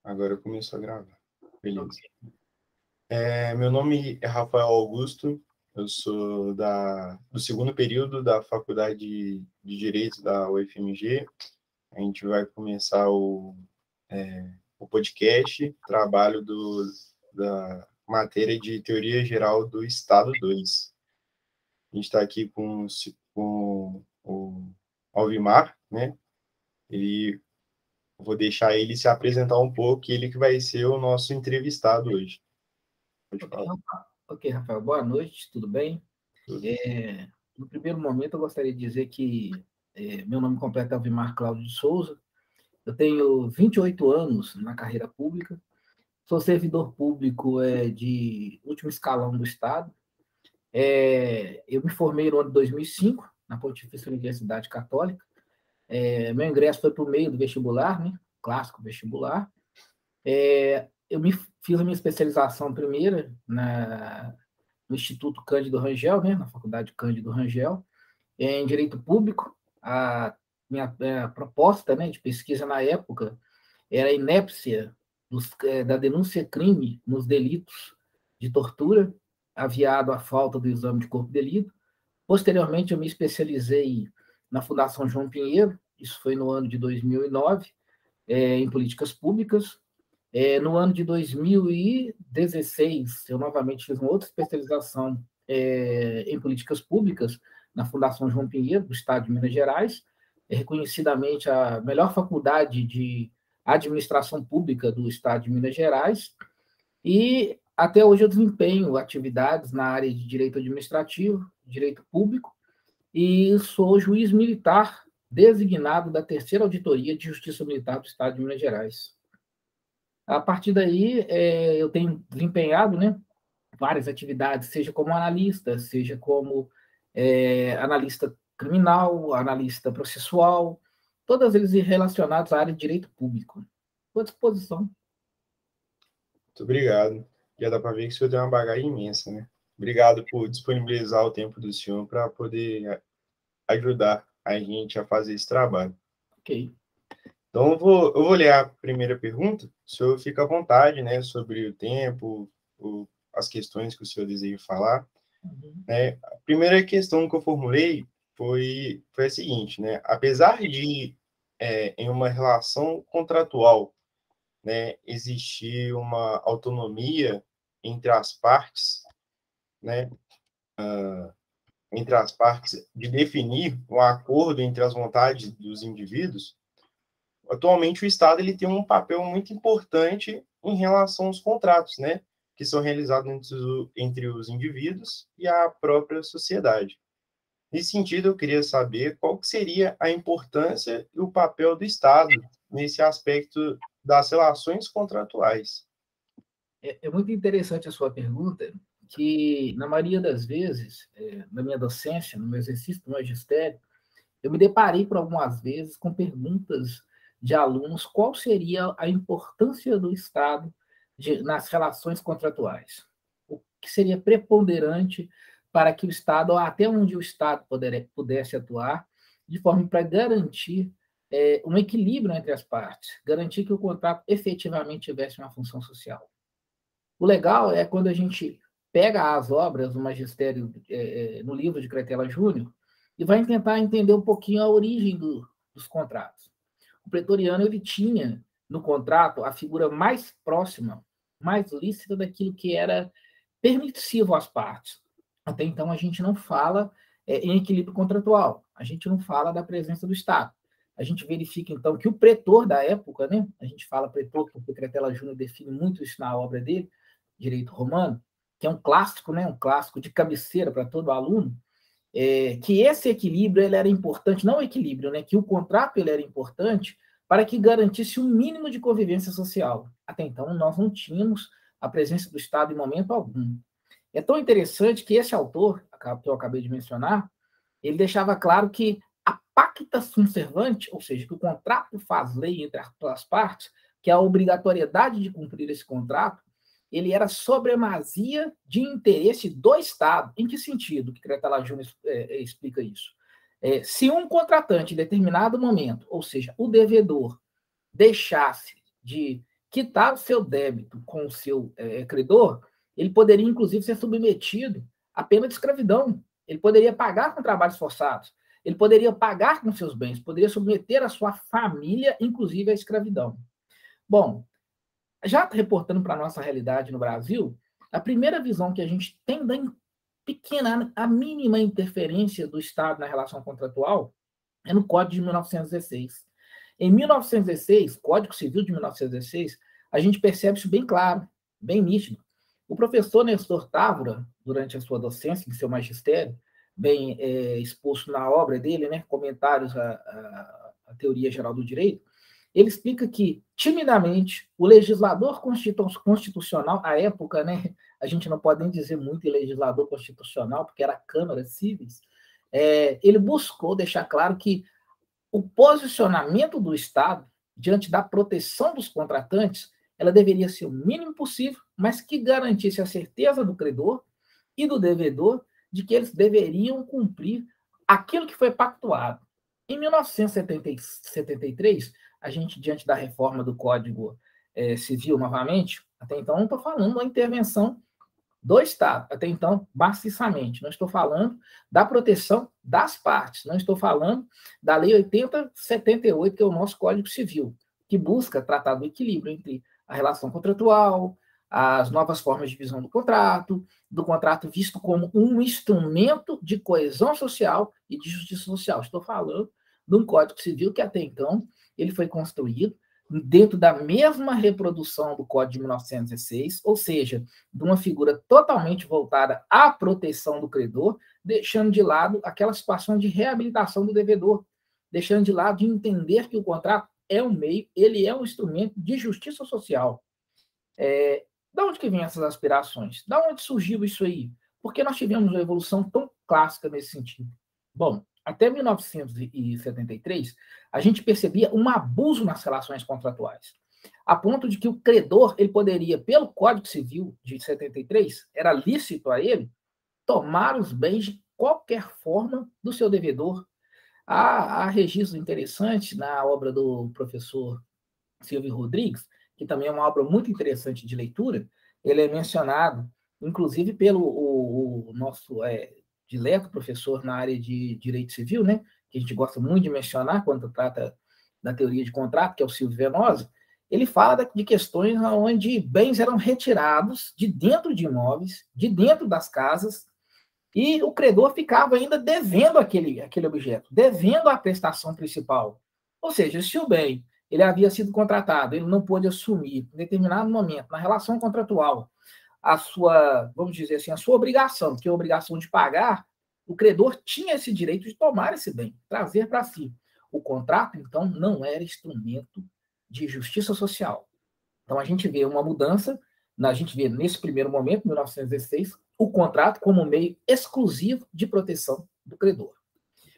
Agora começou a gravar. Beleza. Ok. Meu nome é Rafael Augusto, eu sou do segundo período da Faculdade de Direito da UFMG. A gente vai começar o podcast, trabalho da matéria de Teoria Geral do Estado 2. A gente está aqui com o Alvimar, né? Vou deixar ele se apresentar um pouco, ele que vai ser o nosso entrevistado hoje. Pode falar. Ok, Rafael, boa noite, tudo bem? Tudo. No primeiro momento, eu gostaria de dizer que meu nome completo é Alvimar Cláudio de Souza, eu tenho 28 anos na carreira pública, sou servidor público de último escalão do Estado. Eu me formei no ano de 2005, na Pontifícia Universidade Católica. Meu ingresso foi por meio do vestibular, né? Clássico vestibular. Eu fiz a minha especialização primeira no Instituto Cândido Rangel, né? Na Faculdade Cândido Rangel, em Direito Público. A minha proposta, né, de pesquisa na época era a inépcia da denúncia-crime nos delitos de tortura, aviado à falta do exame de corpo de delito. Posteriormente, eu me especializei na Fundação João Pinheiro, isso foi no ano de 2009, em políticas públicas. No ano de 2016, eu novamente fiz uma outra especialização em políticas públicas na Fundação João Pinheiro, do Estado de Minas Gerais, reconhecidamente a melhor faculdade de administração pública do Estado de Minas Gerais, e até hoje eu desempenho atividades na área de direito administrativo, direito público, e sou juiz militar designado da Terceira Auditoria de Justiça Militar do Estado de Minas Gerais. A partir daí, eu tenho desempenhado, né, várias atividades, seja como analista, seja como analista criminal, analista processual, todas eles relacionados à área de direito público. Estou à disposição. Muito obrigado. Já dá para ver que o senhor tem uma bagagem imensa, né? Obrigado por disponibilizar o tempo do senhor para poder ajudar a gente a fazer esse trabalho. Ok. Então, eu vou ler a primeira pergunta. O senhor fica à vontade, né, sobre o tempo, as questões que o senhor deseja falar. Né? A primeira questão que eu formulei foi a seguinte, né? Apesar de, em uma relação contratual, né, existir uma autonomia entre as partes, né, de definir um acordo entre as vontades dos indivíduos, atualmente o Estado ele tem um papel muito importante em relação aos contratos, né, que são realizados entre os indivíduos e a própria sociedade. Nesse sentido, eu queria saber qual que seria a importância e o papel do Estado nesse aspecto das relações contratuais. É muito interessante a sua pergunta, que na maioria das vezes, na minha docência, no meu exercício do magistério, eu me deparei por algumas vezes com perguntas de alunos qual seria a importância do Estado nas relações contratuais. O que seria preponderante para que o Estado, ou até onde o Estado pudesse atuar, de forma para garantir um equilíbrio entre as partes, garantir que o contrato efetivamente tivesse uma função social. O legal é quando a gente pega as obras do magistério no livro de Cretela Júnior e vai tentar entender um pouquinho a origem dos contratos. O pretoriano ele tinha no contrato a figura mais próxima, mais lícita daquilo que era permissivo às partes. Até então a gente não fala em equilíbrio contratual, a gente não fala da presença do Estado. A gente verifica, então, que o pretor da época, né? A gente fala pretor porque o Cretela Júnior define muito isso na obra dele, Direito Romano, que é um clássico, né? Um clássico de cabeceira para todo aluno, que esse equilíbrio ele era importante, não o equilíbrio, né? Que o contrato ele era importante para que garantisse um mínimo de convivência social. Até então, nós não tínhamos a presença do Estado em momento algum. É tão interessante que esse autor, que eu acabei de mencionar, ele deixava claro que a pacta sunt servante, ou seja, que o contrato faz lei entre as partes, que a obrigatoriedade de cumprir esse contrato, ele era supremacia de interesse do Estado. Em que sentido que Cretela Júnior explica isso? Se um contratante, em determinado momento, ou seja, o devedor, deixasse de quitar o seu débito com o seu credor, ele poderia, inclusive, ser submetido à pena de escravidão. Ele poderia pagar com trabalhos forçados. Ele poderia pagar com seus bens. Poderia submeter a sua família, inclusive, à escravidão. Bom, já reportando para a nossa realidade no Brasil, a primeira visão que a gente tem da pequena, a mínima interferência do Estado na relação contratual é no Código de 1916. Em 1916, Código Civil de 1916, a gente percebe isso bem claro, bem nítido. O professor Nestor Távora, durante a sua docência, em seu magistério, bem exposto na obra dele, né, Comentários à Teoria Geral do Direito, ele explica que, timidamente, o legislador constitucional, à época, né, a gente não pode nem dizer muito em legislador constitucional, porque era a Câmara Cíveis, ele buscou deixar claro que o posicionamento do Estado diante da proteção dos contratantes, ela deveria ser o mínimo possível, mas que garantisse a certeza do credor e do devedor de que eles deveriam cumprir aquilo que foi pactuado. Em 1973, a gente, diante da reforma do Código Civil, novamente, até então não estou falando da intervenção do Estado, até então, maciçamente. Não estou falando da proteção das partes, não estou falando da Lei 8078, que é o nosso Código Civil, que busca tratar do equilíbrio entre a relação contratual, as novas formas de visão do contrato visto como um instrumento de coesão social e de justiça social. Estou falando de um Código Civil que até então ele foi construído dentro da mesma reprodução do Código de 1916, ou seja, de uma figura totalmente voltada à proteção do credor, deixando de lado aquela situação de reabilitação do devedor, deixando de lado de entender que o contrato é um meio, ele é um instrumento de justiça social. Da onde que vem essas aspirações? Da onde surgiu isso aí? Por que nós tivemos uma evolução tão clássica nesse sentido? Bom, até 1973, a gente percebia um abuso nas relações contratuais, a ponto de que o credor ele poderia, pelo Código Civil de 73, era lícito a ele tomar os bens de qualquer forma do seu devedor. Há registros interessantes na obra do professor Silvio Rodrigues, que também é uma obra muito interessante de leitura. Ele é mencionado, inclusive, pelo o nosso dileto professor na área de direito civil, né, que a gente gosta muito de mencionar quando trata da teoria de contrato, que é o Silvio Venosa. Ele fala de questões onde bens eram retirados de dentro de imóveis, de dentro das casas, e o credor ficava ainda devendo aquele objeto, devendo a prestação principal. Ou seja, se o bem ele havia sido contratado, ele não pôde assumir, em determinado momento, na relação contratual, a sua, vamos dizer assim, a sua obrigação, que é a obrigação de pagar, o credor tinha esse direito de tomar esse bem, trazer para si. O contrato, então, não era instrumento de justiça social. Então, a gente vê uma mudança, a gente vê, nesse primeiro momento, 1916, o contrato como meio exclusivo de proteção do credor.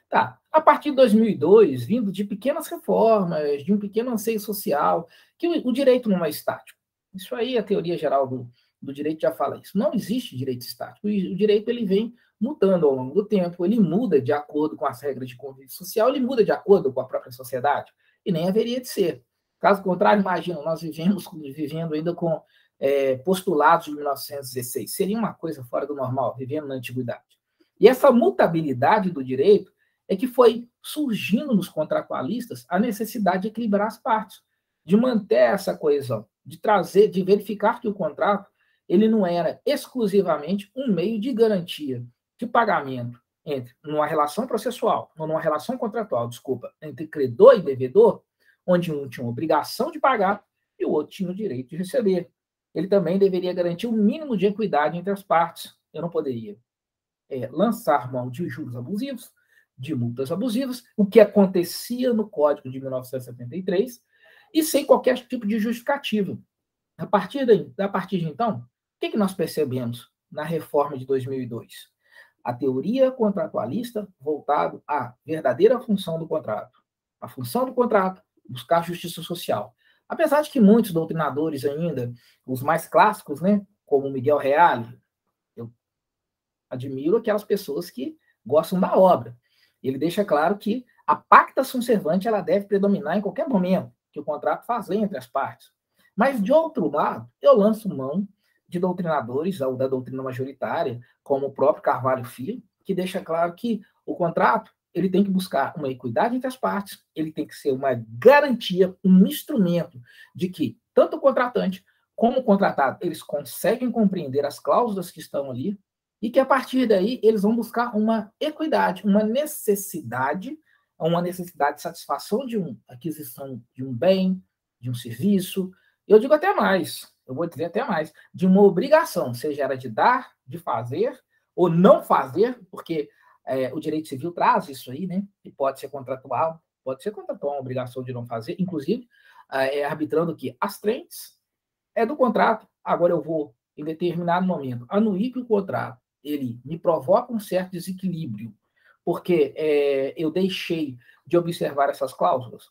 Tá. A partir de 2002, vindo de pequenas reformas, de um pequeno anseio social, que o direito não é estático. Isso aí, a teoria geral do direito já fala isso. Não existe direito estático. O direito ele vem mudando ao longo do tempo, ele muda de acordo com as regras de convívio social, ele muda de acordo com a própria sociedade, e nem haveria de ser. Caso contrário, imagina, nós vivendo ainda com postulados de 1916. Seria uma coisa fora do normal, vivendo na antiguidade. E essa mutabilidade do direito é que foi surgindo nos contratualistas a necessidade de equilibrar as partes, de manter essa coesão, de trazer, de verificar que o contrato ele não era exclusivamente um meio de garantia de pagamento entre numa relação processual, ou numa relação contratual, desculpa, entre credor e devedor, onde um tinha uma obrigação de pagar e o outro tinha o direito de receber. Ele também deveria garantir um mínimo de equidade entre as partes. Eu não poderia lançar mão de juros abusivos, de multas abusivas, o que acontecia no Código de 1973, e sem qualquer tipo de justificativa. A partir de então, o que nós percebemos na reforma de 2002? A teoria contratualista voltada à verdadeira função do contrato. A função do contrato, buscar justiça social. Apesar de que muitos doutrinadores ainda, os mais clássicos, né, como Miguel Reale, eu admiro aquelas pessoas que gostam da obra. Ele deixa claro que a pacta sunt servanda ela deve predominar em qualquer momento que o contrato faz entre as partes. Mas, de outro lado, eu lanço mão de doutrinadores, da doutrina majoritária, como o próprio Carvalho Filho, que deixa claro que o contrato ele tem que buscar uma equidade entre as partes, ele tem que ser uma garantia, um instrumento de que tanto o contratante como o contratado, eles conseguem compreender as cláusulas que estão ali e que, a partir daí, eles vão buscar uma equidade, uma necessidade de satisfação de uma aquisição de um bem, de um serviço. Eu digo até mais, eu vou dizer até mais, de uma obrigação, seja ela de dar, de fazer ou não fazer, porque o direito civil traz isso aí, né? E pode ser contratual uma obrigação de não fazer, inclusive arbitrando que as trentes é do contrato. Agora eu vou, em determinado momento, anuir que o contrato ele me provoca um certo desequilíbrio, porque eu deixei de observar essas cláusulas.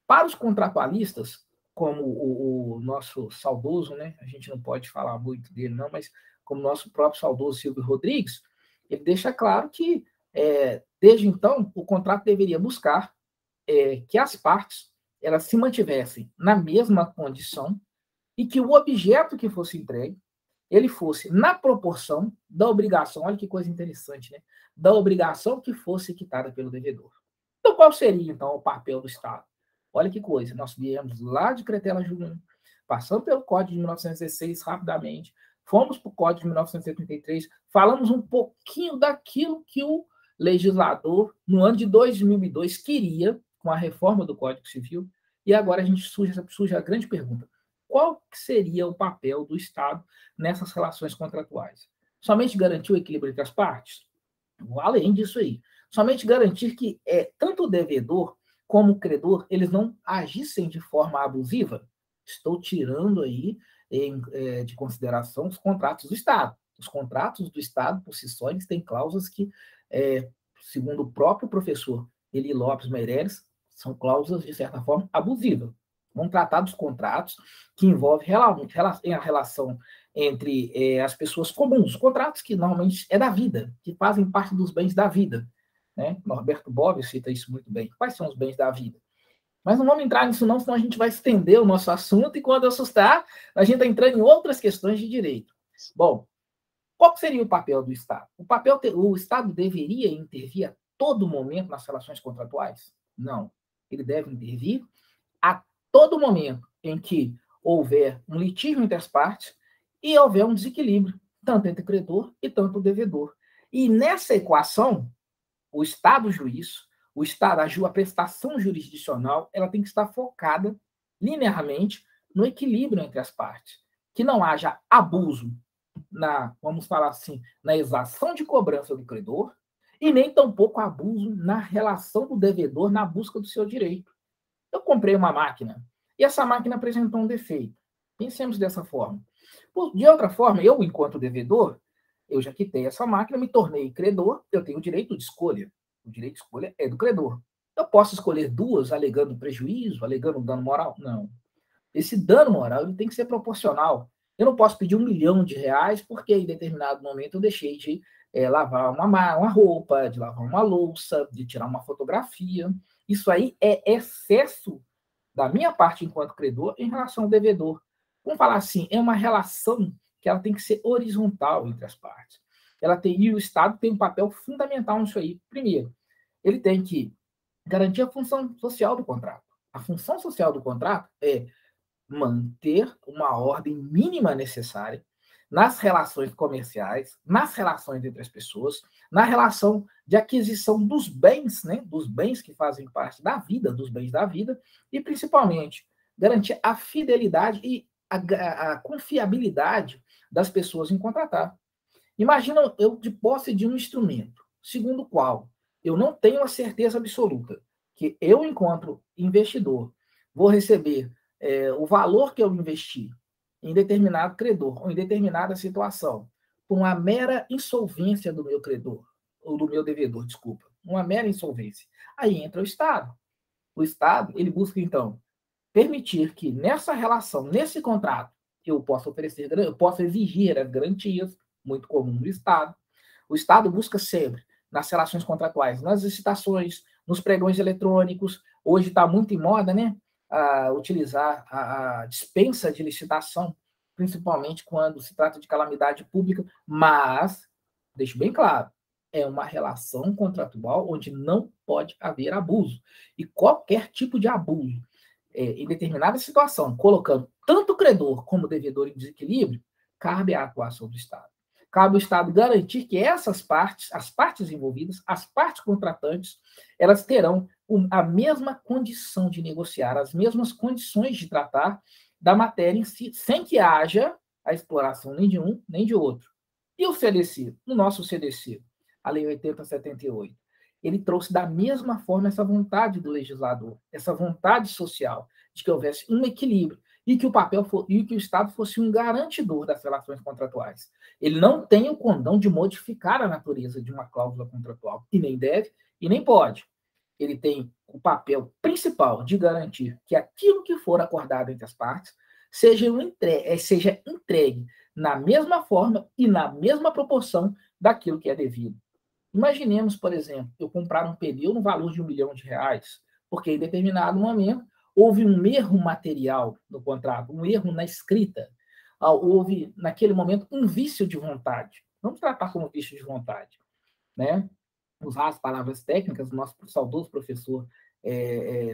Para os contratualistas, como o nosso saudoso, né? A gente não pode falar muito dele, não, mas como o nosso próprio saudoso Silvio Rodrigues, ele deixa claro que, desde então, o contrato deveria buscar que as partes elas se mantivessem na mesma condição e que o objeto que fosse entregue ele fosse na proporção da obrigação, olha que coisa interessante, né? Da obrigação que fosse quitada pelo devedor. Então, qual seria, então, o papel do Estado? Olha que coisa, nós viemos lá de Cretela Júnior, passamos pelo Código de 1916 rapidamente, fomos para o Código de 1973, falamos um pouquinho daquilo que o legislador, no ano de 2002, queria, com a reforma do Código Civil, e agora a gente surge a grande pergunta: qual seria o papel do Estado nessas relações contratuais? Somente garantir o equilíbrio entre as partes? Além disso aí, somente garantir que tanto o devedor como o credor, eles não agissem de forma abusiva? Estou tirando aí de consideração os contratos do Estado. Os contratos do Estado, por si só, eles têm cláusulas que, segundo o próprio professor Eli Lopes Meireles, são cláusulas, de certa forma, abusivas. Vamos tratar dos contratos que envolvem a relação entre as pessoas comuns, contratos que normalmente é da vida, que fazem parte dos bens da vida. Né? Norberto Bobbio cita isso muito bem. Quais são os bens da vida? Mas não vamos entrar nisso não, senão a gente vai estender o nosso assunto e quando assustar, a gente está entrando em outras questões de direito. Bom, qual seria o papel do Estado? O Estado deveria intervir a todo momento nas relações contratuais? Não. Ele deve intervir a todo momento em que houver um litígio entre as partes e houver um desequilíbrio, tanto entre o credor e tanto o devedor. E nessa equação, o Estado juiz, a prestação jurisdicional, ela tem que estar focada linearmente no equilíbrio entre as partes. Que não haja abuso vamos falar assim, na exação de cobrança do credor e nem tampouco abuso na relação do devedor na busca do seu direito. Eu comprei uma máquina e essa máquina apresentou um defeito. Pensemos dessa forma. De outra forma, eu, enquanto devedor, eu já quitei essa máquina, me tornei credor, eu tenho o direito de escolha. O direito de escolha é do credor. Eu posso escolher duas alegando prejuízo, alegando dano moral? Não. Esse dano moral ele tem que ser proporcional. Eu não posso pedir R$1 milhão porque em determinado momento eu deixei de lavar uma roupa, de lavar uma louça, de tirar uma fotografia. Isso aí é excesso da minha parte enquanto credor em relação ao devedor. Vamos falar assim, é uma relação que ela tem que ser horizontal entre as partes. E o Estado tem um papel fundamental nisso aí. Primeiro, ele tem que garantir a função social do contrato. A função social do contrato é manter uma ordem mínima necessária nas relações comerciais, nas relações entre as pessoas, na relação de aquisição dos bens, né, dos bens que fazem parte da vida, dos bens da vida, e principalmente garantir a fidelidade e a confiabilidade das pessoas em contratar. Imagina eu de posse de um instrumento, segundo o qual eu não tenho a certeza absoluta que eu, enquanto investidor, vou receber o valor que eu investi em determinado credor ou em determinada situação por uma mera insolvência do meu credor, ou do meu devedor, desculpa, uma mera insolvência. Aí entra o Estado. O Estado, ele busca, então, permitir que nessa relação, nesse contrato, eu possa exigir as garantias, muito comum do Estado. O Estado busca sempre, nas relações contratuais, nas licitações, nos pregões eletrônicos, hoje está muito em moda, né? utilizar a dispensa de licitação, principalmente quando se trata de calamidade pública, mas, deixo bem claro, é uma relação contratual onde não pode haver abuso. E qualquer tipo de abuso, em determinada situação, colocando tanto o credor como o devedor em desequilíbrio, cabe a atuação do Estado. Cabe ao Estado garantir que essas partes, as partes envolvidas, as partes contratantes, elas terão a mesma condição de negociar, as mesmas condições de tratar da matéria em si, sem que haja a exploração nem de um nem de outro. E o CDC? No nosso CDC, a Lei 8078, ele trouxe da mesma forma essa vontade do legislador, essa vontade social de que houvesse um equilíbrio e que o Estado fosse um garantidor das relações contratuais. Ele não tem o condão de modificar a natureza de uma cláusula contratual, e nem deve e nem pode. Ele tem o papel principal de garantir que aquilo que for acordado entre as partes seja entregue na mesma forma e na mesma proporção daquilo que é devido. Imaginemos, por exemplo, eu comprar um pneu no valor de R$1 milhão, porque em determinado momento houve um erro material no contrato, um erro na escrita, houve, naquele momento, um vício de vontade. Vamos tratar como vício de vontade, né? Usar as palavras técnicas do nosso saudoso professor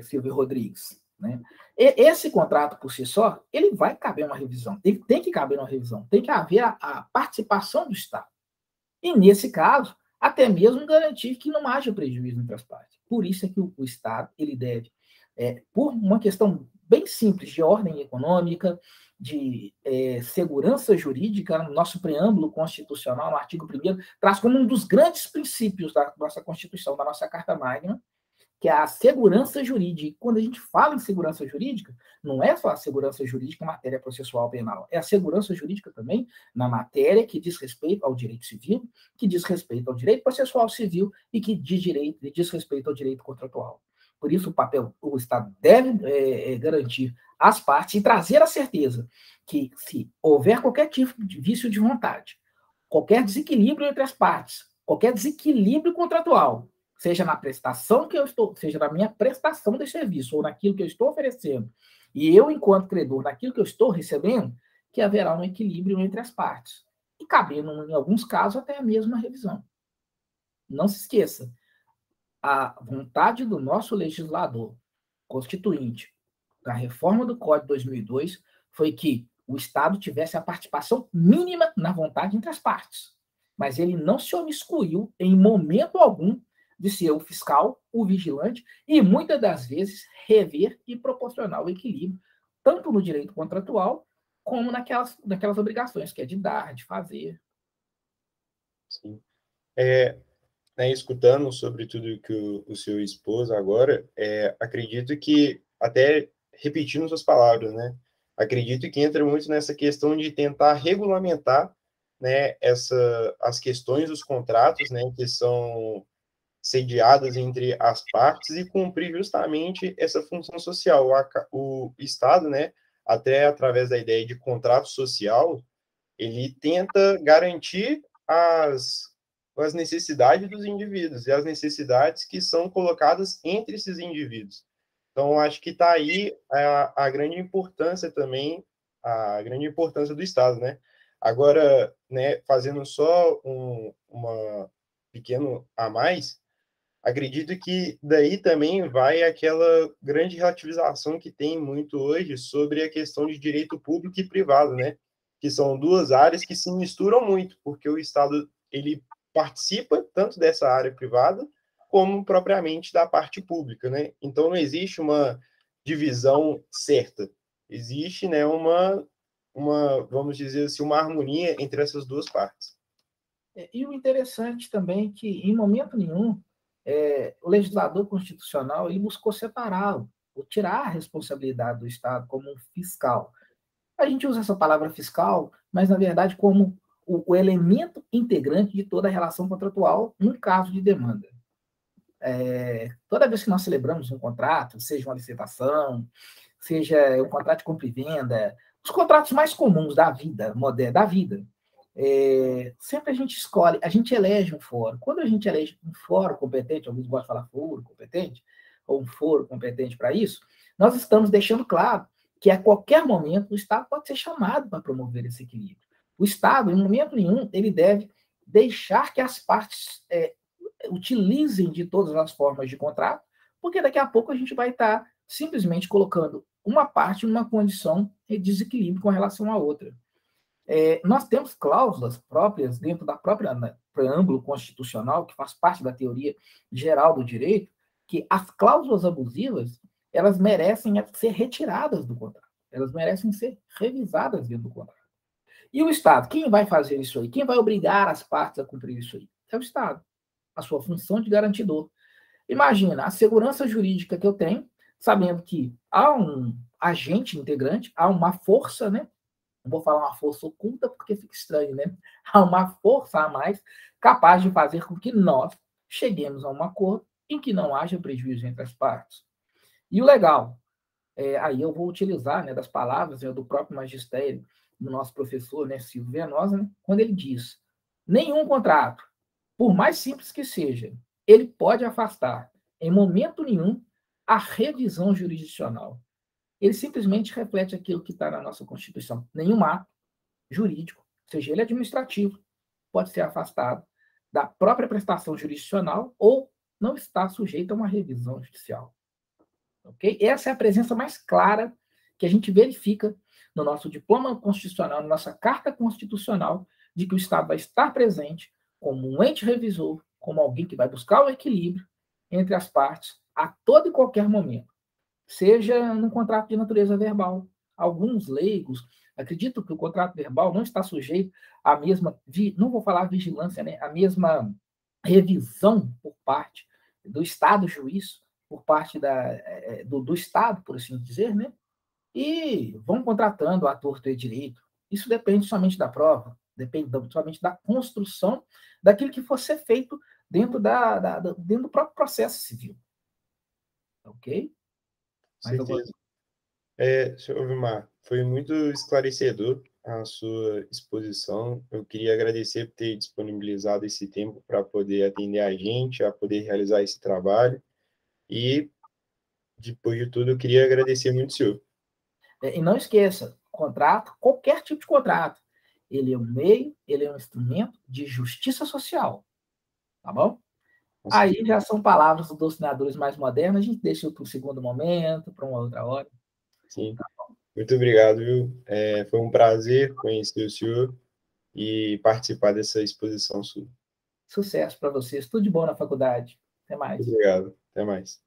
Silvio Rodrigues, né? Esse contrato, por si só, ele vai caber uma revisão, ele tem que caber uma revisão, tem que haver a participação do Estado. E, nesse caso, até mesmo garantir que não haja prejuízo entre as partes. Por isso é que o Estado ele deve, por uma questão bem simples de ordem econômica, de segurança jurídica, no nosso preâmbulo constitucional, no artigo 1º, traz como um dos grandes princípios da nossa Constituição, da nossa Carta Magna, que é a segurança jurídica. E quando a gente fala em segurança jurídica, não é só a segurança jurídica em matéria processual penal, é a segurança jurídica também na matéria que diz respeito ao direito civil, que diz respeito ao direito processual civil e que diz respeito ao direito contratual. Por isso, o Estado deve garantir às partes e trazer a certeza que, se houver qualquer tipo de vício de vontade, qualquer desequilíbrio entre as partes, qualquer desequilíbrio contratual, seja na prestação que eu estou, seja na minha prestação de serviço ou naquilo que eu estou oferecendo, e eu, enquanto credor, naquilo que eu estou recebendo, que haverá um equilíbrio entre as partes. E cabendo, em alguns casos, até a mesma revisão. Não se esqueça, a vontade do nosso legislador constituinte da reforma do Código de 2002 foi que o Estado tivesse a participação mínima na vontade entre as partes. Mas ele não se omiscuiu em momento algum de ser o fiscal, o vigilante, e muitas das vezes rever e proporcionar o equilíbrio, tanto no direito contratual, como naquelas obrigações, que é de dar, de fazer. Sim. Escutando sobre tudo que o senhor expôs agora, acredito que, até repetindo suas palavras, né, acredito que entra muito nessa questão de tentar regulamentar, né, as questões dos contratos, né, que são sediadas entre as partes e cumprir justamente essa função social. O Estado, né, até através da ideia de contrato social, ele tenta garantir as necessidades dos indivíduos e as necessidades que são colocadas entre esses indivíduos. Então, acho que está aí a grande importância também, a grande importância do Estado, né? Agora, né, fazendo só uma pequeno a mais, acredito que daí também vai aquela grande relativização que tem muito hoje sobre a questão de direito público e privado, né? Que são duas áreas que se misturam muito, porque o Estado ele participa tanto dessa área privada como propriamente da parte pública, né? Então não existe uma divisão certa, existe, né, vamos dizer assim, uma harmonia entre essas duas partes. E o interessante também é que, em momento nenhum, o legislador constitucional ele buscou separá-lo, ou tirar a responsabilidade do Estado como um fiscal. A gente usa essa palavra fiscal, mas, na verdade, como o elemento integrante de toda a relação contratual no caso de demanda. Toda vez que nós celebramos um contrato, seja uma licitação, seja um contrato de compra e venda, os contratos mais comuns da vida, moderna, da vida, sempre a gente escolhe, a gente elege um fórum. Quando a gente elege um fórum competente, alguns gostam de falar foro competente, ou um foro competente para isso, nós estamos deixando claro que a qualquer momento o Estado pode ser chamado para promover esse equilíbrio. O Estado, em momento nenhum, ele deve deixar que as partes utilizem de todas as formas de contrato, porque daqui a pouco a gente vai estar simplesmente colocando uma parte em uma condição de desequilíbrio com relação à outra. Nós temos cláusulas próprias dentro da própria preâmbulo constitucional, que faz parte da teoria geral do direito, que as cláusulas abusivas, elas merecem ser retiradas do contrato, elas merecem ser revisadas dentro do contrato. E o Estado, quem vai fazer isso aí? Quem vai obrigar as partes a cumprir isso aí? É o Estado, a sua função de garantidor. Imagina a segurança jurídica que eu tenho, sabendo que há um agente integrante, há uma força, né? Não vou falar uma força oculta porque fica estranho, né? Há uma força a mais capaz de fazer com que nós cheguemos a um acordo em que não haja prejuízo entre as partes. E o legal, aí eu vou utilizar, né, das palavras, do próprio magistério do nosso professor, né, Silvio Venosa, né, quando ele diz: nenhum contrato, por mais simples que seja, ele pode afastar, em momento nenhum, a revisão jurisdicional. Ele simplesmente reflete aquilo que está na nossa Constituição. Nenhum ato jurídico, seja ele administrativo, pode ser afastado da própria prestação jurisdicional ou não está sujeito a uma revisão judicial. Ok? Essa é a presença mais clara que a gente verifica no nosso diploma constitucional, na nossa carta constitucional, de que o Estado vai estar presente como um ente revisor, como alguém que vai buscar o equilíbrio entre as partes a todo e qualquer momento, seja no contrato de natureza verbal. Alguns leigos acreditam que o contrato verbal não está sujeito à mesma, não vou falar vigilância, né, a mesma revisão por parte do Estado juiz, por parte do Estado, por assim dizer, né? E vão contratando a torto e direito. Isso depende somente da prova, depende somente da construção daquilo que for ser feito dentro, dentro do próprio processo civil. Ok? Mais alguma... Certeza. Senhor Vilmar, foi muito esclarecedor a sua exposição. Eu queria agradecer por ter disponibilizado esse tempo para poder atender a gente, a poder realizar esse trabalho. E, depois de tudo, eu queria agradecer muito o senhor. E não esqueça, contrato, qualquer tipo de contrato, ele é um meio, ele é um instrumento de justiça social. Tá bom? Aí já são palavras dos doutrinadores mais modernos, a gente deixa para um segundo momento, para uma outra hora. Sim. Muito obrigado, viu? Foi um prazer conhecer o senhor e participar dessa exposição sua. Sucesso para vocês, tudo de bom na faculdade. Até mais. Obrigado. Até mais.